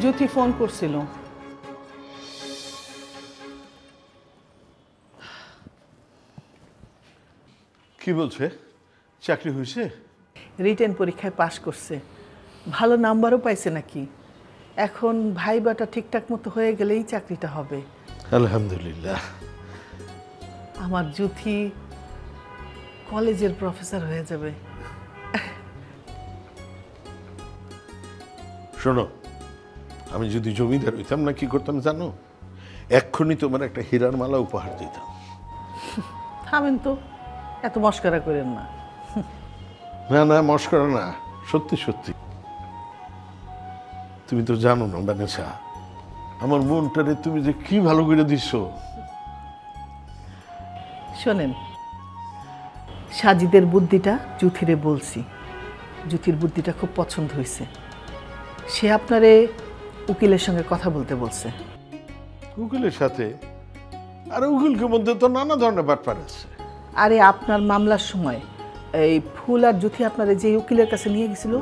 জ্যোতি phone করছিল। কি বলছে? চাকরি হয়েছে? রিটেন পরীক্ষায় পাশ করছে, ভালো নাম্বারও পাইছে নাকি। এখন ভাইবাটা ঠিকঠাক মতো হয়ে গেলেই চাকরিটা হবে। আলহামদুলিল্লাহ। আমার জ্যোতি কলেজের প্রফেসর হয়ে যাবে। শোনো, আমি যদি জমিদার হইতাম না কি করতাম জানো? এক্ষুনি তোমার একটা হীরার মালা উপহার দিতাম। থামেন তো, এত মস্করা করেন না। না না, মস্করা না, সত্যি সত্যি। তুমি তো জানো না বানেসা, আমার মনটারে তুমি যে কি ভালো করে দিচ্ছ। শোনেন, সাজিদের বুদ্ধিটা জ্যোতিরে বলছি, জ্যোতির বুদ্ধিটা খুব পছন্দ হয়েছে। সে আপনারে উকিলের সঙ্গে কথা বলতে বলছে। উকিলের সাথে? আরে উকিলকে মধ্যে তো নানা ধরনের বাটপার আছে। আরে আপনার মামলার সময় এই ফুল আর জ্যোতি আপনারা যে উকিলের কাছে নিয়ে গেছিল,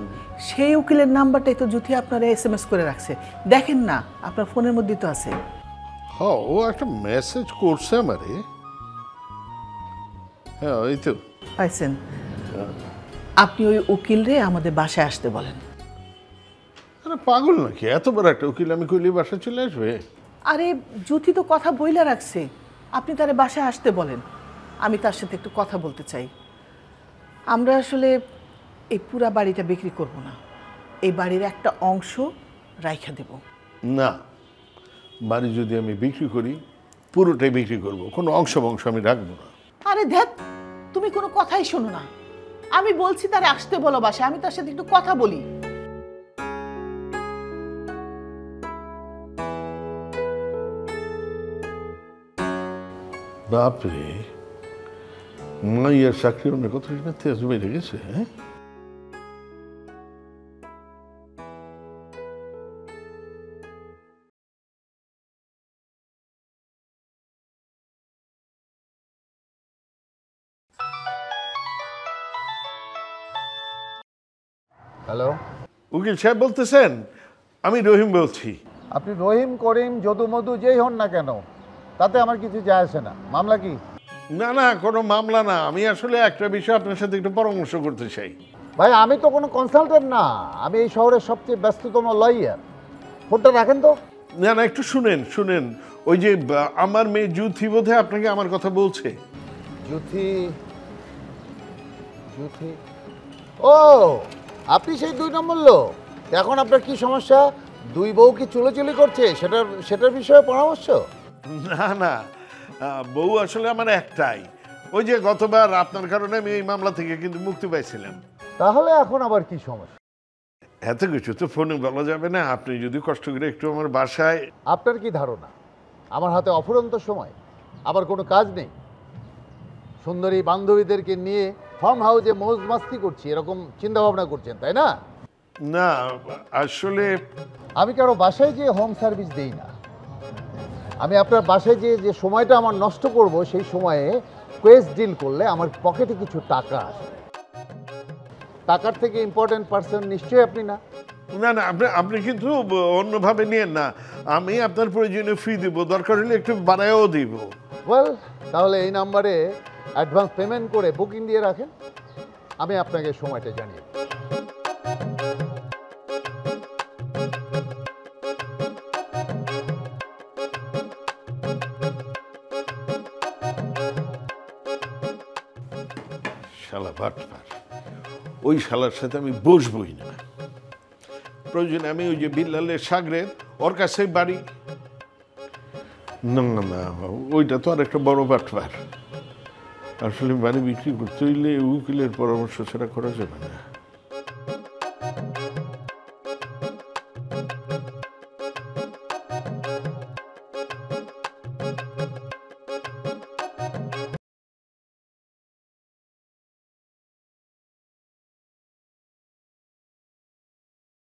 সেই উকিলের নাম্বারটাই তো জ্যোতি আপনারা SMS করে রাখছে। দেখেন না, আপনার ফোনের মধ্যেই তো আছে। হ্যাঁ, ও একটা মেসেজ করছে আমারে। হ্যাঁ, ওই তো পাইছেন। আপনি ওই উকিলরে আমাদের বাসায় আসতে বলেন। আরে পাগল নাকি? এত বড় একটা উকিল আমি কইলে বাসায় চলে আসবে? আরে জ্যোতি তো কথা বইলা রাখছে, আপনি তারে বাসায় আসতে বলেন। আমি তার সাথে একটু কথা বলতে চাই। আমরা আসলে এই পুরা বাড়িটা বিক্রি করব না, এই বাড়ির একটা অংশ রাইখা দেব। না, বাড়ি যদি আমি বিক্রি করি পুরোটাই বিক্রি করব, কোনো অংশ আমি রাখবো না। আরে ধ্যাত, তুমি কোনো কথাই শোনো না। আমি বলছি তারে আসতে বলো বাসায়, আমি তার সাথে একটু কথা বলি। বাপরে, মাইয়ার চাকরি অনেক কথা তেজ বেড়ে গেছে। হ্যাঁ, হ্যালো, উকিল সাহেব বলতেছেন? আমি রহিম বলছি। আপনি রহিম করিম যদু মধু যেই হন না কেন, তাতে আমার কিছু যায় আসে না। মামলা কি? না না, কোনো মামলা না। আমি আসলে একটা বিষয় আপনার সাথে একটু পরামর্শ করতে চাই। ভাই, আমি তো কোনো কনসালটেন্ট না, আমি এই শহরের সবচেয়ে ব্যস্ততম লয়ার। ফোনটা রাখেন তো। না না, একটু শুনেন। ওই যে আমার মেয়ে জ্যোতি বোধহয় আপনাকে আমার কথা বলছে। জ্যোতি? ও, আপনি সেই 2 নম্বর লোক। এখন আপনার কি সমস্যা? 2 বউ কি চুলোচুলি করছে, সেটার বিষয়ে পরামর্শ? না না, বউ আসলে আমার একটাই। ওই যে গতবার আপনার কারণে আমি এই মামলা থেকে কিন্তু মুক্তি পাইছিলাম। তাহলে এখন আবার কি সমস্যা? এত কিছু তো ফোনে বলা যাবে না। আপনি যদি কষ্ট করে একটু আমার বাসায়। আপনার কি ধারণা আমার হাতে অফুরন্ত সময়, আবার কোনো কাজ নেই? সুন্দরী বান্ধবীদেরকে নিয়ে ফার্ম হাউসে মৌজ মাস্তি করছি, এরকম চিন্তা ভাবনা করছেন, তাই না? না, আসলে আমি কারো বাসায় যেয়ে হোম সার্ভিস দেই না। আমি আপনার বাসায় যে সময়টা আমার নষ্ট করব, সেই সময়ে কোয়েস ডিল করলে আমার পকেটে কিছু টাকা আসে। টাকার থেকে ইম্পর্টেন্ট পার্সন নিশ্চয়ই আপনি না। না না, আপনি কিন্তু অন্যভাবে নিয়েন না। আমি আপনার প্রয়োজনীয় ফি দিব, দরকার হলে একটু বাড়ায়ও দিব। ওয়েল, তাহলে এই নাম্বারে অ্যাডভান্স পেমেন্ট করে বুকিং দিয়ে রাখেন, আমি আপনাকে সময়টা জানিয়ে দেব। শালা বাটপার, ওই শালার সাথে আমি বসবই না। প্রয়োজনে আমি ওই যে বিল্লালের সাগরের ওর কাছে বাড়ি। না না, ওইটা তো আর একটা বড় বাটপার। আসলে বাড়ি বিক্রি করতে হইলে উকিলের পরামর্শ ছাড়া করা যাবে না।